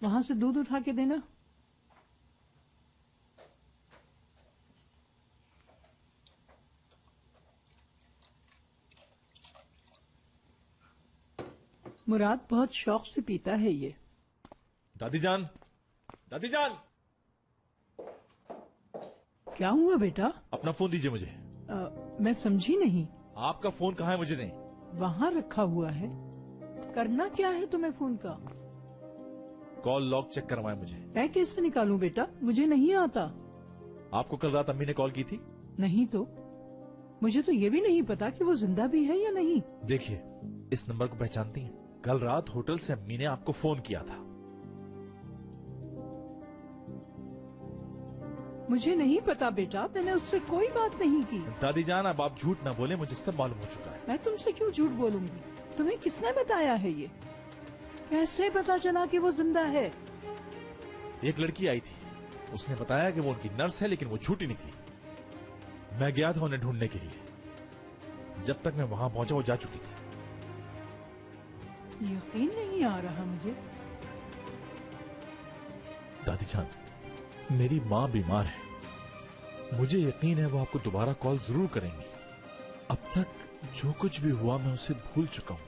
वहां से दूध उठा के देना। मुराद बहुत शौक से पीता है ये। दादी जान, दादी जान। क्या हुआ बेटा? अपना फोन दीजिए मुझे। मैं समझी नहीं। आपका फोन कहाँ है मुझे नहीं? वहाँ रखा हुआ है। करना क्या है तुम्हें फोन का? कॉल लॉग चेक करवाएं मुझे। मैं कैसे निकालूं बेटा, मुझे नहीं आता। आपको कल रात अम्मी ने कॉल की थी? नहीं तो मुझे तो ये भी नहीं पता कि वो जिंदा भी है या नहीं। देखिए, इस नंबर को पहचानती हैं? कल रात होटल से अम्मी ने आपको फोन किया था। मुझे नहीं पता बेटा, मैंने उससे कोई बात नहीं की। दादी जान, अब आप झूठ ना बोले, मुझे सब मालूम हो चुका है। मैं तुमसे क्यों झूठ बोलूंगी? तुम्हें किसने बताया है ये? कैसे पता चला कि वो जिंदा है? एक लड़की आई थी, उसने बताया कि वो उनकी नर्स है, लेकिन वो झूठी निकली। मैं गया था उन्हें ढूंढने के लिए। जब तक मैं वहां पहुंचा वो जा चुकी थी। यकीन नहीं आ रहा मुझे। दादी जान, मेरी माँ बीमार है। मुझे यकीन है वो आपको दोबारा कॉल जरूर करेंगी। अब तक जो कुछ भी हुआ मैं उसे भूल चुका हूं।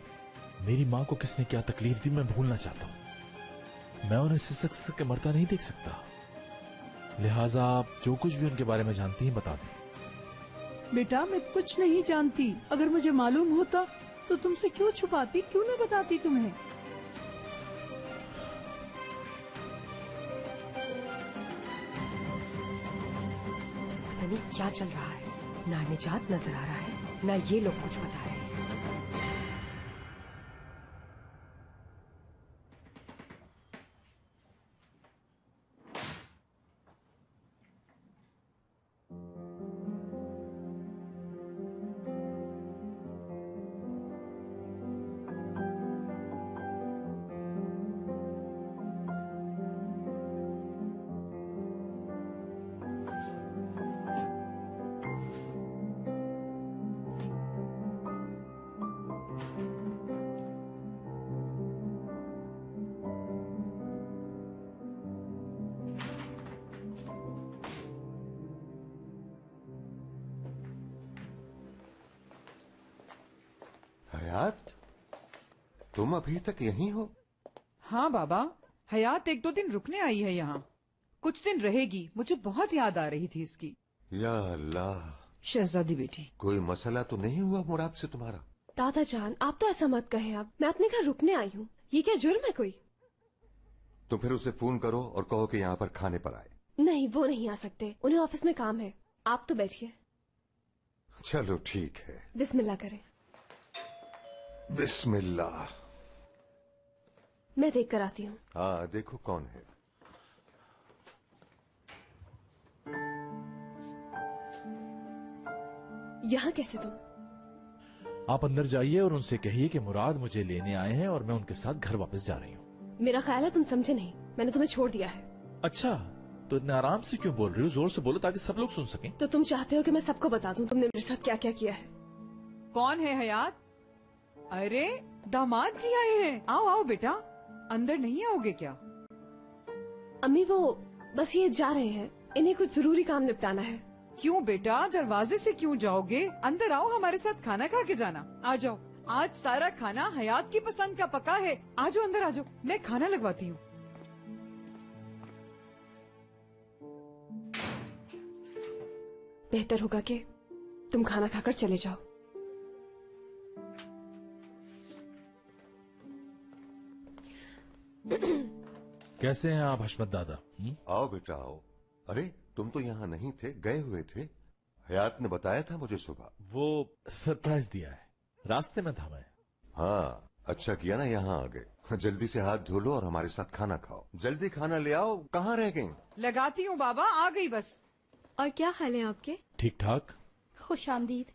मेरी माँ को किसने क्या तकलीफ दी मैं भूलना चाहता हूं। मैं उन्हें सिसक के मरता नहीं देख सकता। लिहाजा आप जो कुछ भी उनके बारे में जानती हैं बता दें। बेटा मैं कुछ नहीं जानती। अगर मुझे मालूम होता तो तुमसे क्यों छुपाती, क्यों न बताती तुम्हें? पता नहीं क्या चल रहा है। ना निजात नजर आ रहा है, ना ये लोग कुछ बता रहे हैं। हयात, तुम अभी तक यहीं हो? हाँ बाबा, हयात एक दो दिन रुकने आई है यहाँ। कुछ दिन रहेगी। मुझे बहुत याद आ रही थी इसकी। या अल्लाह। शहजादी बेटी, कोई मसला तो नहीं हुआ मुराद से तुम्हारा? दादा जान, आप तो ऐसा मत कहें। आप, मैं अपने घर रुकने आई हूँ। ये क्या जुर्म है कोई? तो फिर उसे फोन करो और कहो कि यहाँ पर खाने पर आए। नहीं, वो नहीं आ सकते, उन्हें ऑफिस में काम है। आप तो बैठिए। चलो ठीक है। बिस्मिल्लाह करें। बिस्मिल्लाह। मैं देख कर आती हूँ। हाँ, देखो कौन है। यहाँ कैसे तुम? आप अंदर जाइए और उनसे कहिए कि मुराद मुझे लेने आए हैं और मैं उनके साथ घर वापस जा रही हूँ। मेरा ख्याल है तुम समझे नहीं, मैंने तुम्हें छोड़ दिया है। अच्छा, तो इतने आराम से क्यों बोल रही हो? जोर से बोलो ताकि सब लोग सुन सकें। तो तुम चाहते हो कि मैं सबको बता दूं तुमने मेरे साथ क्या क्या किया है? कौन है हयात? अरे दामाद जी आए हैं। आओ आओ बेटा, अंदर नहीं आओगे क्या? अम्मी वो बस ये जा रहे हैं, इन्हें कुछ जरूरी काम निपटाना है। क्यों बेटा, दरवाजे से क्यों जाओगे? अंदर आओ, हमारे साथ खाना खा के जाना। आ जाओ, आज सारा खाना हयात की पसंद का पका है। आ जाओ अंदर, आ जाओ, मैं खाना लगवाती हूँ। बेहतर होगा कि तुम खाना खाकर चले जाओ। कैसे हैं आप हशमत दादा? आओ बेटा आओ। अरे तुम तो यहाँ नहीं थे, गए हुए थे। हयात ने बताया था मुझे सुबह। वो सरप्राइज दिया है, रास्ते में था मैं। हाँ, अच्छा किया ना यहाँ आ गए। जल्दी से हाथ धो लो और हमारे साथ खाना खाओ। जल्दी खाना ले आओ। कहाँ रह गई? लगाती हूँ बाबा, आ गई बस। और क्या हाल है आपके? ठीक ठाक। खुश आमदीद।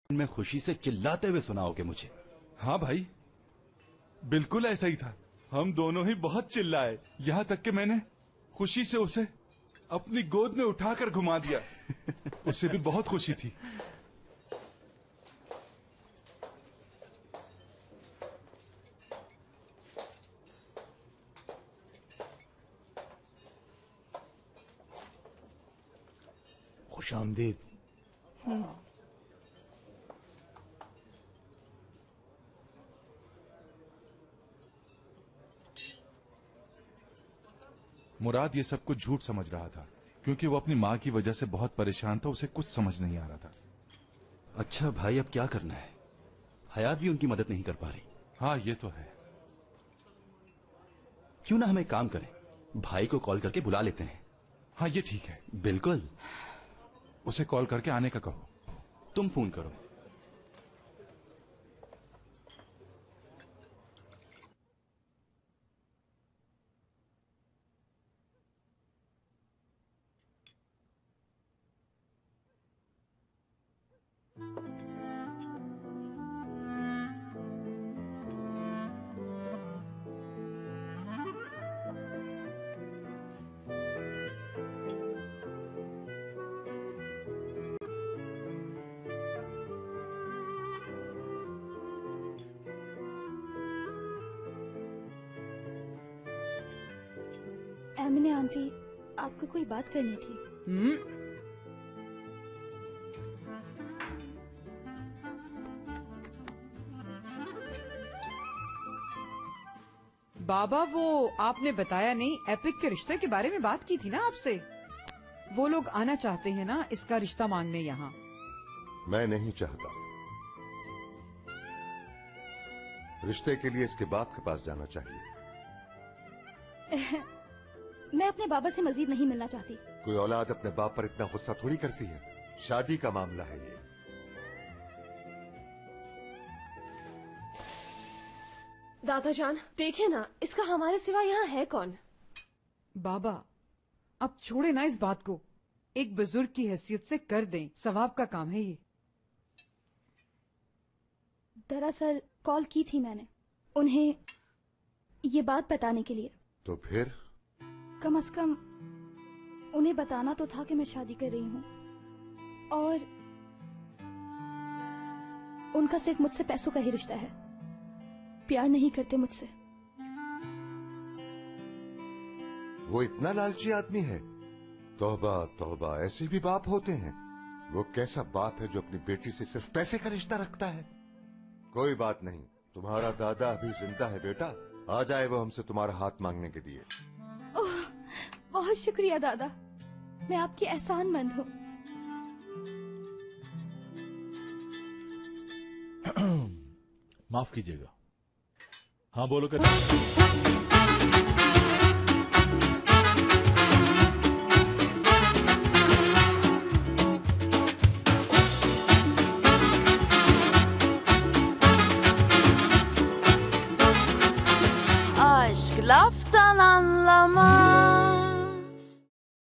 मैं खुशी से चिल्लाते हुए सुनाओगे मुझे? हाँ भाई, बिल्कुल ऐसा ही था। हम दोनों ही बहुत चिल्लाए, यहाँ तक कि मैंने खुशी से उसे अपनी गोद में उठाकर घुमा दिया। उसे भी बहुत खुशी थी। खुशामदीद। मुराद ये सब कुछ झूठ समझ रहा था, क्योंकि वो अपनी माँ की वजह से बहुत परेशान था। उसे कुछ समझ नहीं आ रहा था। अच्छा भाई, अब क्या करना है? हयात भी उनकी मदद नहीं कर पा रही। हाँ ये तो है। क्यों ना हम एक काम करें, भाई को कॉल करके बुला लेते हैं। हाँ ये ठीक है। बिल्कुल। उसे कॉल करके आने का कहो। तुम फोन करो। एमिने आंटी, आपको कोई बात करनी थी। बाबा, वो आपने बताया नहीं, एपिक के रिश्ते के बारे में बात की थी ना आपसे। वो लोग आना चाहते हैं ना इसका रिश्ता मांगने यहाँ। मैं नहीं चाहता। रिश्ते के लिए इसके बाप के पास जाना चाहिए। मैं अपने बाबा से मजीद नहीं मिलना चाहती। कोई औलाद अपने बाप पर इतना गुस्सा थोड़ी करती है। शादी का मामला है ये। दादाजान देखे ना, इसका हमारे सिवा यहाँ है कौन? बाबा, अब छोड़े ना इस बात को। एक बुजुर्ग की हैसियत से कर दें, सवाब का काम है ये। दरअसल कॉल की थी मैंने उन्हें ये बात बताने के लिए। तो फिर? कम से कम उन्हें बताना तो था कि मैं शादी कर रही हूँ, और उनका सिर्फ मुझसे पैसों का ही रिश्ता है। प्यार नहीं करते मुझसे। वो इतना लालची आदमी है? तौबा तौबा, ऐसे भी बाप होते हैं। वो कैसा बाप है जो अपनी बेटी से सिर्फ पैसे का रिश्ता रखता है? कोई बात नहीं, तुम्हारा दादा अभी जिंदा है बेटा। आ जाए वो हमसे तुम्हारा हाथ मांगने के लिए। ओह, बहुत शुक्रिया दादा, मैं आपकी एहसानमंद हूँ। माफ कीजिएगा। हाँ बोलो कर। Aşk laftan anlamaz.